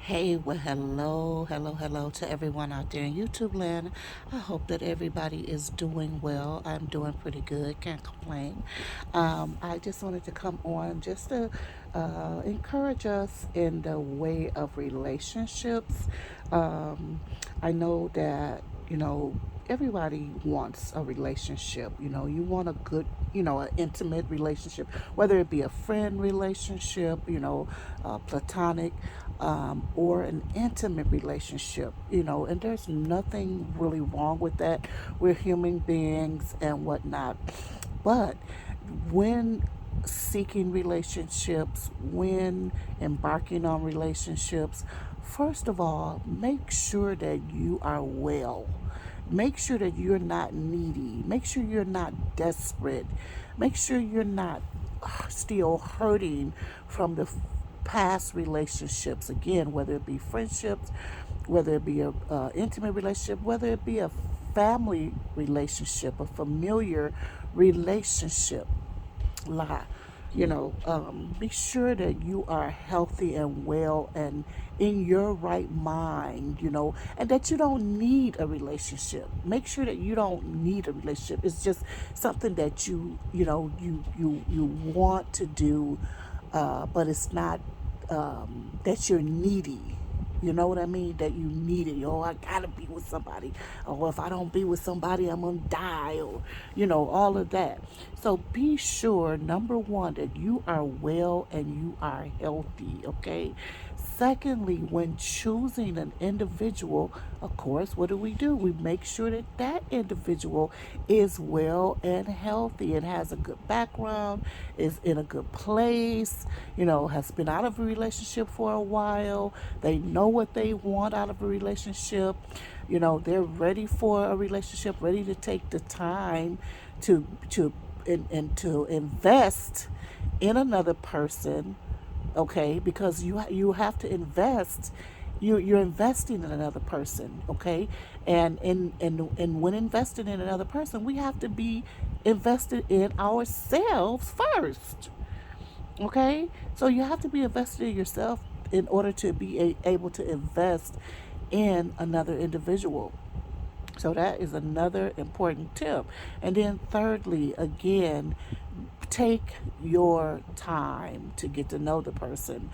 Hey, well, hello to everyone out there in YouTube land. I hope that everybody is doing well. I'm doing pretty good, can't complain. I just wanted to come on just to encourage us in the way of relationships. Um, I know that, everybody wants a relationship. You want a good, an intimate relationship, whether it be a friend relationship, platonic, or an intimate relationship, and there's nothing really wrong with that. We're human beings and whatnot. But when seeking relationships, when embarking on relationships, first of all, make sure that you are well. Make sure that you're not needy. Make sure you're not desperate. Make sure you're not still hurting from the past relationships. Again, whether it be friendships, whether it be a intimate relationship, whether it be a family relationship, a familiar relationship. Lie. Be sure that you are healthy and well and in your right mind, and that you don't need a relationship. Make sure that you don't need a relationship. It's just something that you want to do, but it's not that you're needy. You know what I mean? That you need it. Oh, I gotta be with somebody. Or if I don't be with somebody, I'm gonna die. Or, all of that. So be sure, number one, that you are well and you are healthy, okay? Secondly, when choosing an individual, of course, what do? We make sure that that individual is well and healthy and has a good background, is in a good place, has been out of a relationship for a while. They know what they want out of a relationship. They're ready for a relationship, ready to take the time and to invest in another person, okay? Because you have to invest. You're investing in another person, okay? And when investing in another person, we have to be invested in ourselves first, okay? So you have to be invested in yourself in order to be able to invest in another individual. So that is another important tip. And then thirdly, again, take your time to get to know the person.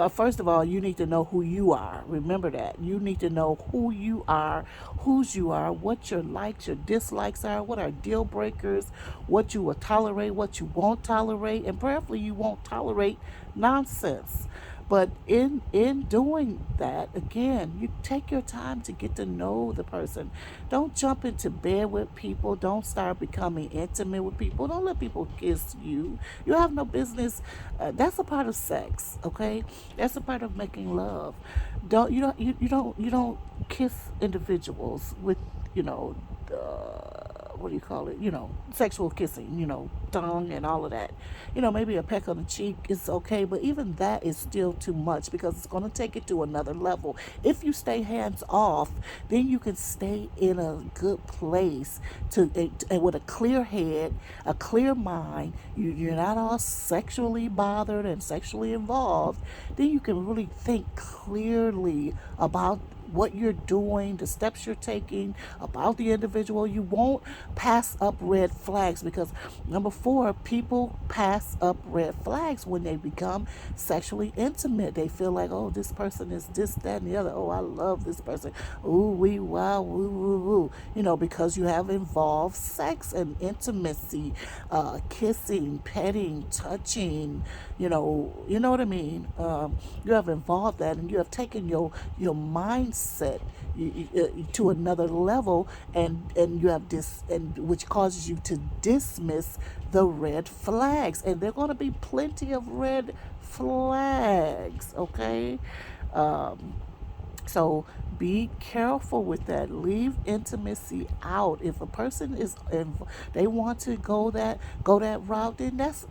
First of all, you need to know who you are. Remember that. You need to know who you are, whose you are, what your likes, your dislikes are, what are deal breakers, what you will tolerate, what you won't tolerate, and preferably you won't tolerate nonsense. But in doing that, again, you take your time to get to know the person. Don't jump into bed with people. Don't start becoming intimate with people. Don't let people kiss you. You have no business. That's a part of sex, okay? That's a part of making love. You don't kiss individuals with you know. What do you call it? Sexual kissing, tongue and all of that. Maybe a peck on the cheek is okay, but even that is still too much because it's going to take it to another level. If you stay hands off, then you can stay in a good place and with a clear head, a clear mind. You're not all sexually bothered and sexually involved. Then you can really think clearly about what you're doing, the steps you're taking, about the individual. You won't pass up red flags because number four, people pass up red flags when they become sexually intimate. They feel like, oh, this person is this, that, and the other. Oh, I love this person. Ooh, wee, wow, woo, woo, woo. Because you have involved sex and intimacy, kissing, petting, touching. You know what I mean. You have involved that, and you have taken your mindset to another level, and you have this, and which causes you to dismiss the red flags, and there are going to be plenty of red flags, okay? um, so be careful with that. Leave intimacy out. If a person they want to go that route, then that's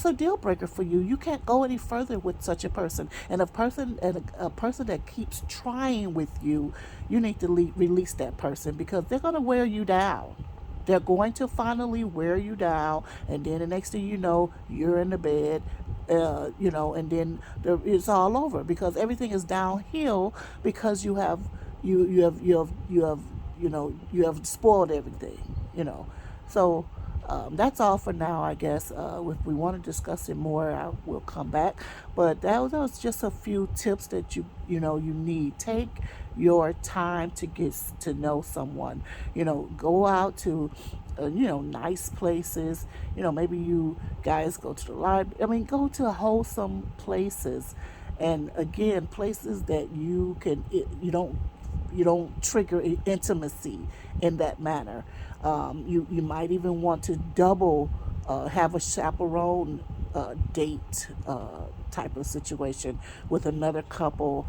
a deal breaker for you. You can't go any further with such a person. And a person that keeps trying with you, you need to release that person because they're gonna wear you down. They're going to finally wear you down, and then the next thing you know, you're in the bed you know, and then it's all over because everything is downhill because you know, you have spoiled everything, you know. So that's all for now, I guess. If we want to discuss it more, I will come back. But that was just a few tips that you know you need. Take your time to get to know someone. You know, go out to you know, nice places. You know, maybe you guys go to the library. I mean, go to wholesome places, and again, places that you don't trigger intimacy in that manner. You might even want to double have a chaperone date type of situation with another couple,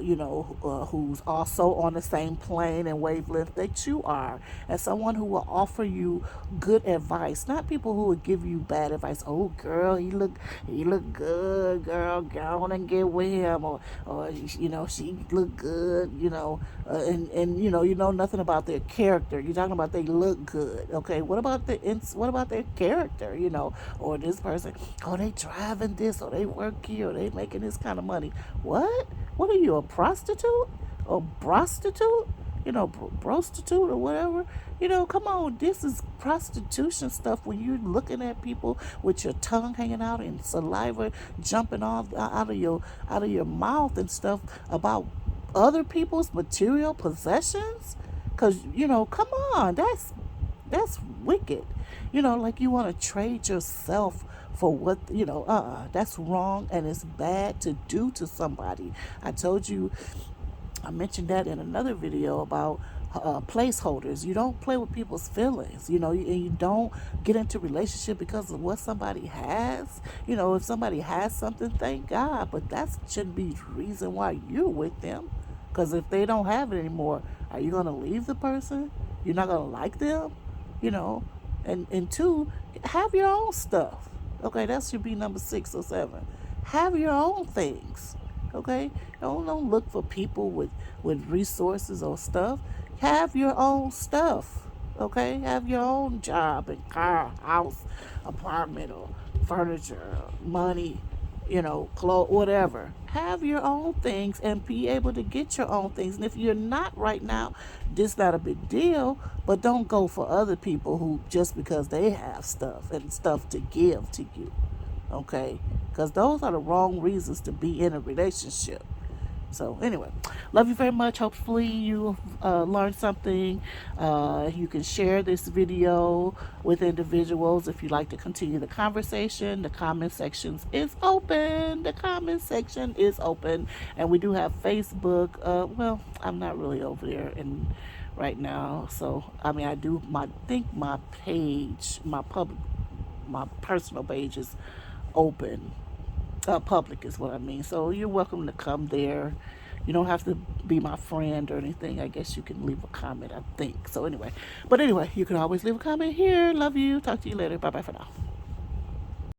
you know, who's also on the same plane and wavelength that you are, and someone who will offer you good advice, not people who will give you bad advice. Oh, girl, he look good, girl. Go on and get with him, or you know, she look good, you know, and you know nothing about their character. You're talking about they look good, okay? What about their character, you know? Or this person, oh, they driving this, or they work here, or they making this kind of money. What? What are you, a prostitute? A prostitute? You know, prostitute or whatever. You know, come on, this is prostitution stuff when you're looking at people with your tongue hanging out and saliva jumping off out of your mouth and stuff about other people's material possessions. Cause you know, come on, that's wicked. You know, like you want to trade yourself for what, you know, that's wrong and it's bad to do to somebody. I told you, I mentioned that in another video about placeholders. You don't play with people's feelings, you know, and you don't get into relationship because of what somebody has. You know, if somebody has something, thank God, but that shouldn't be the reason why you're with them. Because if they don't have it anymore, are you going to leave the person? You're not going to like them, you know? And two, have your own stuff. Okay, that should be number 6 or 7. Have your own things. Okay, don't look for people with resources or stuff. Have your own stuff. Okay, have your own job and car, house, apartment, or furniture, money, you know, clothes, whatever. Have your own things and be able to get your own things. And if you're not right now, this not a big deal. But don't go for other people who just because they have stuff and stuff to give to you. Okay, because those are the wrong reasons to be in a relationship. So anyway, love you very much. Hopefully you learned something. You can share this video with individuals if you'd like to continue the conversation. The comment section is open. The comment section is open. And we do have Facebook. Well, I'm not really over there right now. So, I mean, I think my page, my personal page is open. Public is what I mean. So you're welcome to come there. You don't have to be my friend or anything. I guess you can leave a comment, I think. So anyway, you can always leave a comment here. Love you. Talk to you later. Bye bye for now.